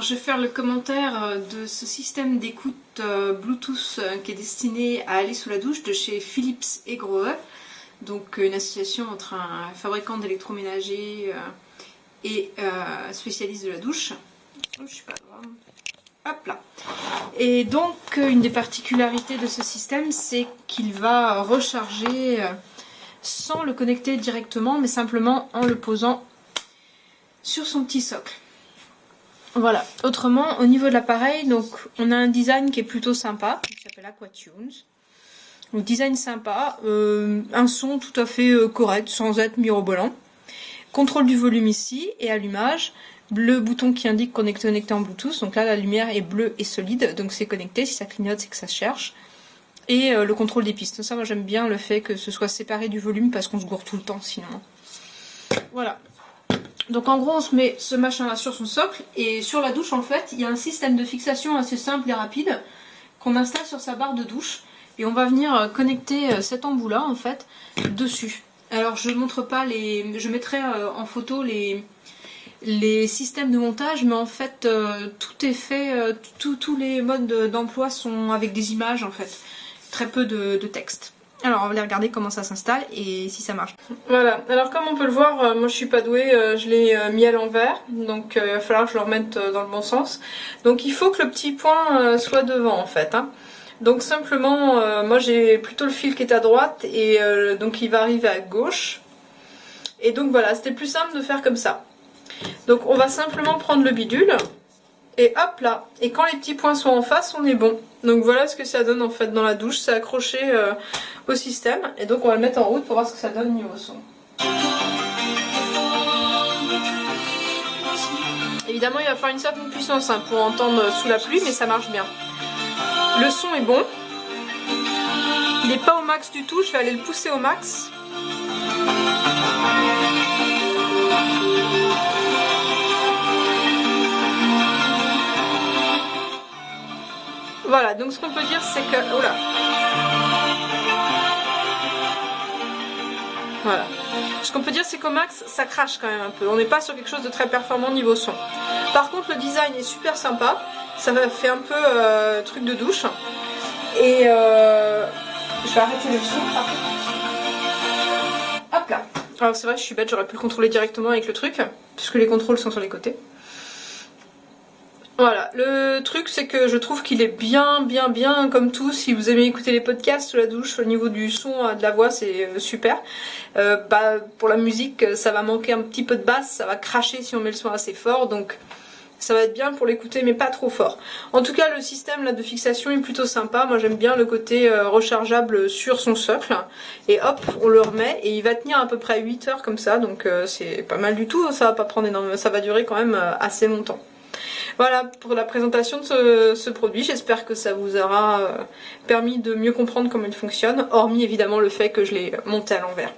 je vais faire le commentaire de ce système d'écoute Bluetooth qui est destiné à aller sous la douche de chez Philips et Grohe. Donc une association entre un fabricant d'électroménager et spécialiste de la douche. Oh, je suis pas loin. Hop là. Et donc une des particularités de ce système, c'est qu'il va recharger sans le connecter directement, mais simplement en le posant sur son petit socle. Voilà. Autrement, au niveau de l'appareil, donc on a un design qui est plutôt sympa, qui s'appelle Aquatunes. Donc design sympa, un son tout à fait correct, sans être mirobolant. Contrôle du volume ici et allumage. Le bouton qui indique qu'on est connecté en Bluetooth. Donc là, la lumière est bleue et solide, donc c'est connecté. Si ça clignote, c'est que ça cherche. Et le contrôle des pistes. Ça, moi j'aime bien le fait que ce soit séparé du volume parce qu'on se gourre tout le temps sinon. Voilà. Donc en gros on se met ce machin là sur son socle et sur la douche en fait il y a un système de fixation assez simple et rapide qu'on installe sur sa barre de douche et on va venir connecter cet embout là en fait dessus. Alors je montre pas je mettrai en photo les systèmes de montage, mais en fait tout est fait, tous les modes d'emploi sont avec des images en fait, très peu de texte. Alors on va aller regarder comment ça s'installe et si ça marche. Voilà, alors comme on peut le voir, moi je suis pas douée, je l'ai mis à l'envers, donc il va falloir que je le remette dans le bon sens. Donc il faut que le petit point soit devant en fait. Hein. Donc simplement, moi j'ai plutôt le fil qui est à droite et donc il va arriver à gauche. Et donc voilà, c'était plus simple de faire comme ça. Donc on va simplement prendre le bidule. Et hop là, et quand les petits points sont en face, on est bon. Donc voilà ce que ça donne en fait dans la douche, c'est accroché au système. Et donc on va le mettre en route pour voir ce que ça donne niveau son. Évidemment il va falloir une certaine puissance hein, pour entendre sous la pluie, mais ça marche bien. Le son est bon. Il n'est pas au max du tout, je vais aller le pousser au max. Voilà, donc ce qu'on peut dire c'est que... Oh là. Voilà. Ce qu'on peut dire c'est qu'au max, ça crache quand même un peu. On n'est pas sur quelque chose de très performant niveau son. Par contre, le design est super sympa. Ça fait un peu truc de douche. Et je vais arrêter le son. Hop là. Alors c'est vrai, je suis bête, j'aurais pu le contrôler directement avec le truc. Puisque les contrôles sont sur les côtés. Voilà, le truc c'est que je trouve qu'il est bien comme tout. Si vous aimez écouter les podcasts sous la douche, au niveau du son, de la voix c'est super. Pour la musique ça va manquer un petit peu de basse, ça va cracher si on met le son assez fort, donc ça va être bien pour l'écouter mais pas trop fort. En tout cas le système là de fixation est plutôt sympa, moi j'aime bien le côté rechargeable sur son socle. Et hop, on le remet et il va tenir à peu près 8 heures comme ça, donc c'est pas mal du tout, ça va pas prendre énormément, ça va durer quand même assez longtemps. Voilà pour la présentation de ce produit, j'espère que ça vous aura permis de mieux comprendre comment il fonctionne, hormis évidemment le fait que je l'ai monté à l'envers.